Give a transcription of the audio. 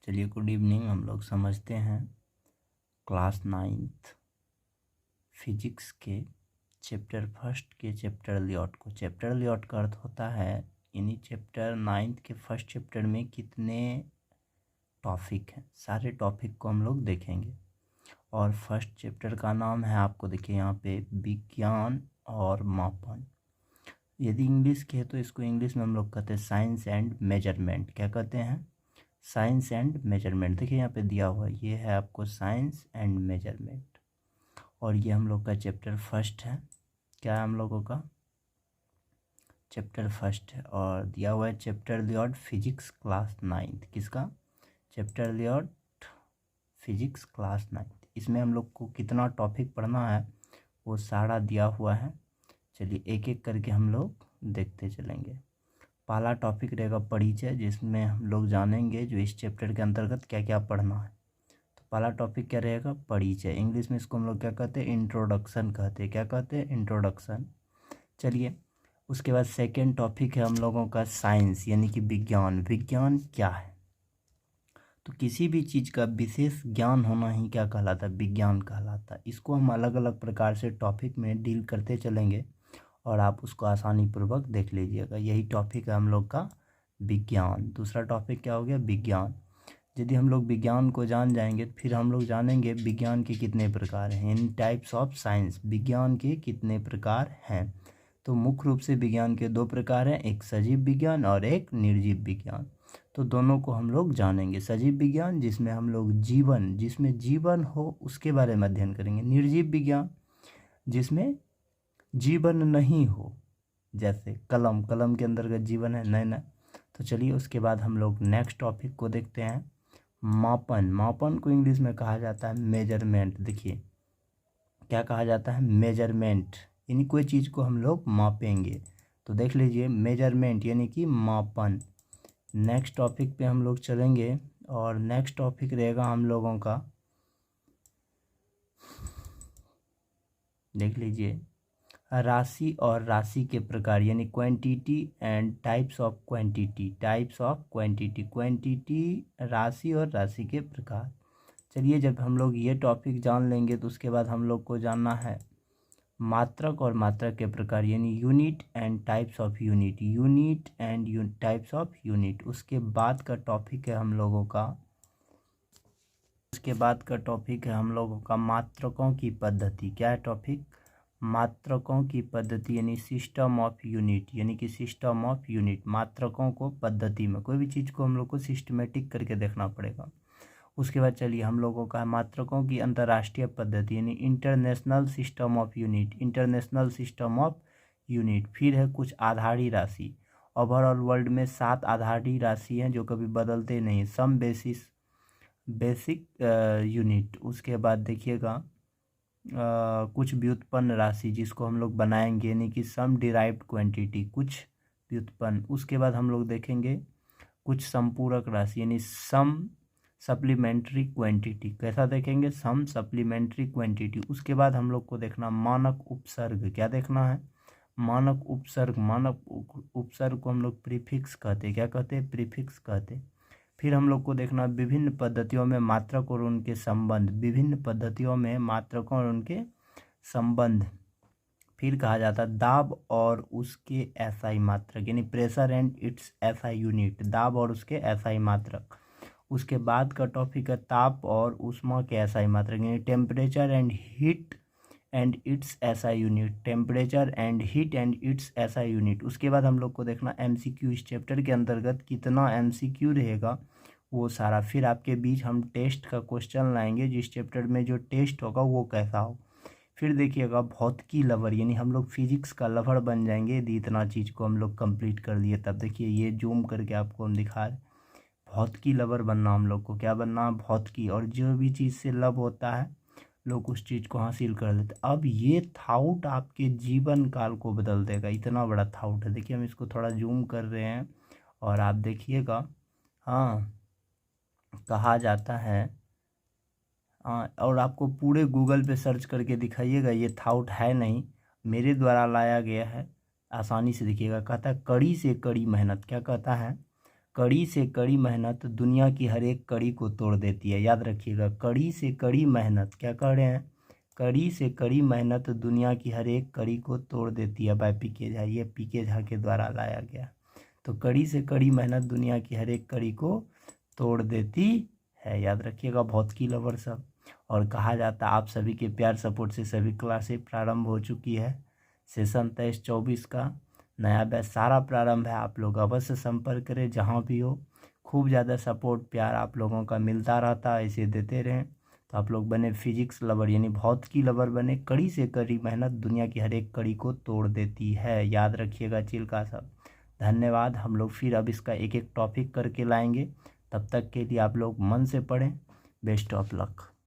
चलिए good evening. हम लोग समझते हैं क्लास 9th फिजिक्स के चैप्टर फर्स्ट के चैप्टर लेआउट को। चैप्टर लेआउट का अर्थ होता है यानी चैप्टर 9th के फर्स्ट चैप्टर में कितने टॉपिक हैं, सारे टॉपिक को हम लोग देखेंगे। और फर्स्ट चैप्टर का नाम है, आपको देखिए यहाँ पे, विज्ञान और मापन। यदि इंग्लिश के है तो इसको इंग्लिश में हम लोग कहते हैं साइंस एंड मेजरमेंट। क्या कहते हैं? Science and measurement. देखिए यहाँ पे दिया हुआ ये है आपको साइंस एंड मेजरमेंट, और ये हम लोग का चैप्टर फर्स्ट है। क्या है हम लोगों का? चैप्टर फर्स्ट है। और दिया हुआ है chapter layout physics class 9th। किसका? Chapter layout physics class 9th। इसमें हम लोग को कितना टॉपिक पढ़ना है वो सारा दिया हुआ है। चलिए एक एक करके हम लोग देखते चलेंगे। पहला टॉपिक रहेगा परिचय, जिसमें हम लोग जानेंगे जो इस चैप्टर के अंतर्गत क्या क्या पढ़ना है। तो पहला टॉपिक क्या रहेगा? परिचय। इंग्लिश में इसको हम लोग क्या कहते हैं? इंट्रोडक्शन कहते हैं। क्या कहते हैं? इंट्रोडक्शन। चलिए उसके बाद सेकेंड टॉपिक है हम लोगों का साइंस यानी कि विज्ञान। विज्ञान क्या है? तो किसी भी चीज़ का विशेष ज्ञान होना ही क्या कहलाता है? विज्ञान कहलाता है। इसको हम अलग अलग प्रकार से टॉपिक में डील करते चलेंगे और आप उसको आसानी पूर्वक देख लीजिएगा। यही टॉपिक है हम लोग का विज्ञान। दूसरा टॉपिक क्या हो गया? विज्ञान। यदि हम लोग विज्ञान को जान जाएंगे तो फिर हम लोग जानेंगे विज्ञान के कितने प्रकार हैं, इन टाइप्स ऑफ साइंस। विज्ञान के कितने प्रकार हैं? तो मुख्य रूप से विज्ञान के दो प्रकार हैं, एक सजीव विज्ञान और एक निर्जीव विज्ञान। तो दोनों को हम लोग जानेंगे। सजीव विज्ञान जिसमें हम लोग जीवन, जिसमें जीवन हो उसके बारे में अध्ययन करेंगे। निर्जीव विज्ञान जिसमें जीवन नहीं हो, जैसे कलम। कलम के अंतर्गत जीवन है? नहीं ना। तो चलिए उसके बाद हम लोग नेक्स्ट टॉपिक को देखते हैं, मापन। मापन को इंग्लिश में कहा जाता है मेजरमेंट। देखिए क्या कहा जाता है? मेजरमेंट, यानी कोई चीज़ को हम लोग मापेंगे। तो देख लीजिए मेजरमेंट यानी कि मापन। नेक्स्ट टॉपिक पे हम लोग चलेंगे और नेक्स्ट टॉपिक रहेगा हम लोगों का, देख लीजिए, राशि और राशि के प्रकार यानी quantity and types of quantity. Types of quantity, quantity, राशि और राशि के प्रकार। चलिए जब हम लोग ये टॉपिक जान लेंगे तो उसके बाद हम लोग को जानना है मात्रक और मात्रक के प्रकार यानी unit and types of unit. Unit and types of unit. उसके बाद का टॉपिक है हम लोगों का, उसके बाद का टॉपिक है हम लोगों का मात्रकों की पद्धति। क्या है टॉपिक? मात्रकों की पद्धति यानी सिस्टम ऑफ यूनिट, यानी कि सिस्टम ऑफ यूनिट। मात्रकों को पद्धति में, कोई भी चीज़ को हम लोग को सिस्टमेटिक करके देखना पड़ेगा। उसके बाद चलिए हम लोगों का मात्रकों की अंतर्राष्ट्रीय पद्धति यानी international system of unit. International system of unit. फिर है कुछ आधारी राशि। ओवरऑल वर्ल्ड में 7 आधारी राशि हैं जो कभी बदलते नहीं, सम बेसिक यूनिट। उसके बाद देखिएगा कुछ व्युत्पन्न राशि जिसको हम लोग बनाएंगे यानी कि सम डिराइव्ड क्वांटिटी, कुछ व्युत्पन्न। उसके बाद हम लोग देखेंगे कुछ संपूरक राशि यानी सम सप्लीमेंट्री क्वांटिटी। कैसा देखेंगे? सम सप्लीमेंट्री क्वांटिटी। उसके बाद हम लोग को देखना मानक उपसर्ग। क्या देखना है? मानक उपसर्ग। मानक उपसर्ग को हम लोग प्रीफिक्स कहते हैं। क्या कहते हैं? प्रीफिक्स कहते हैं। फिर हम लोग को देखना विभिन्न पद्धतियों में मात्रक और उनके संबंध। विभिन्न पद्धतियों में मात्रकों और उनके संबंध। फिर कहा जाता है दाब और उसके एसआई मात्रक यानी pressure and it's SI unit. दाब और उसके एसआई मात्रक। उसके बाद का टॉपिक है ताप और ऊष्मा के एसआई मात्रक यानी temperature and heat and it's SI unit. Temperature and heat and it's SI unit. उसके बाद हम लोग को देखना एमसीक्यू। इस चैप्टर के अंतर्गत कितना एमसीक्यू रहेगा वो सारा। फिर आपके बीच हम टेस्ट का क्वेश्चन लाएंगे, जिस चैप्टर में जो टेस्ट होगा वो कैसा हो। फिर देखिएगा भौतिकी लवर यानी हम लोग फिजिक्स का लवर बन जाएंगे यदि इतना चीज़ को हम लोग कंप्लीट कर लिए तब। देखिए ये जूम करके आपको हम दिखा रहे, भौतिकी लवर बनना हम लोग को। क्या बनना? भौतिकी। और जो भी चीज़ से लव होता है लोग उस चीज़ को हासिल कर लेते। अब ये थाउट आपके जीवन काल को बदल देगा, इतना बड़ा थाउट है। देखिए हम इसको थोड़ा जूम कर रहे हैं और आप देखिएगा। हाँ, कहा जाता है, हाँ, और आपको पूरे गूगल पे सर्च करके दिखाइएगा, ये थाउट है नहीं, मेरे द्वारा लाया गया है। आसानी से देखिएगा। कहता है कड़ी से कड़ी मेहनत। क्या कहता है? कड़ी से कड़ी मेहनत दुनिया की हर एक कड़ी को तोड़ देती है। याद रखिएगा, कड़ी से कड़ी मेहनत, क्या कह रहे हैं, कड़ी से कड़ी मेहनत दुनिया की हर एक कड़ी को तोड़ देती है। बाय पीके झा, ये पीके झा के द्वारा लाया गया। तो कड़ी से कड़ी मेहनत दुनिया की हर एक कड़ी को तोड़ देती है। याद रखिएगा भौतिकी लवर सब। और कहा जाता है आप सभी के प्यार सपोर्ट से सभी क्लासें प्रारंभ हो चुकी है। सेशन 23-24 का नया बैच सारा प्रारंभ है। आप लोग अवश्य संपर्क करें जहाँ भी हो। खूब ज़्यादा सपोर्ट प्यार आप लोगों का मिलता रहता है, इसे देते रहें। तो आप लोग बने फिजिक्स लवर यानी भौतिकी लवर बने। कड़ी से कड़ी मेहनत दुनिया की हर एक कड़ी को तोड़ देती है। याद रखिएगा चिल्का सब। धन्यवाद। हम लोग फिर अब इसका एक एक टॉपिक करके लाएंगे। तब तक के लिए आप लोग मन से पढ़ें। Best of luck.